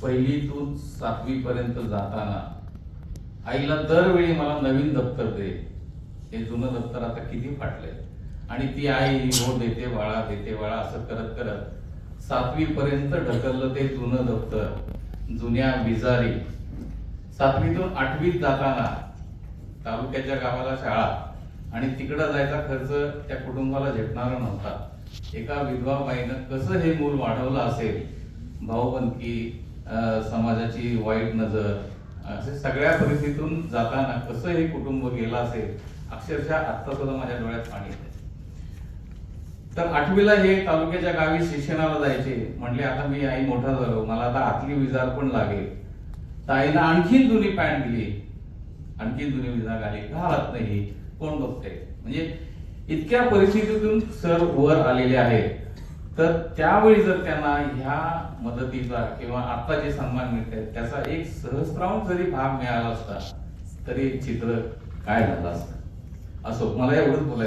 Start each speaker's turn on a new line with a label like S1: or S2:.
S1: पहिलीतून 7वी पर्यंत जाताना आईला दरवेळी मला नवीन दप्तर दे, हे जुनं दप्तर आता किती फाटलंय, आणि ती आई हो देते बाळा असं करत करत 7वी पर्यंत ढकललं ते जुनं दप्तर, जुन्या विजारी. 7वीतून 8वीत जाताना तालुक्याच्या गावाला शाळा आणि तिकडं जायचा खर्च त्या कुटुंबाला झेपणारा नव्हता. एका विधवा बाईनं कसं हे मूल वाढवलं असेल, भाऊबंदकी, समाजाची वाईट नजर, असे सगळ्या परिस्थितीतून जाताना कसं हे कुटुंब गेलं असेल, अक्षरशः आता सुद्धा माझ्या डोळ्यात पाणी येते. तर 8वीला हे तालुक्याच्या गावी शिक्षणाला जायचे. म्हटले आता मी आई मोठा झालो, मला आता आतली विजार पण लागेल. तर आईला आणखीन जुनी पॅन्ट दिली, आणखीन जुनी विजार आली, घालत नाही, कोण बघते. म्हणजे इतक्या परिस्थितीतून सर वर आलेले आहेत. तर त्यावेळी जर त्यांना ह्या मदतीचा किंवा आता जे सन्मान मिळतात त्याचा एक सहस्रांश जरी भाग मिळाला असता तरी चित्र काय झालं असतं. असो, मला एवढंच बोलायचं.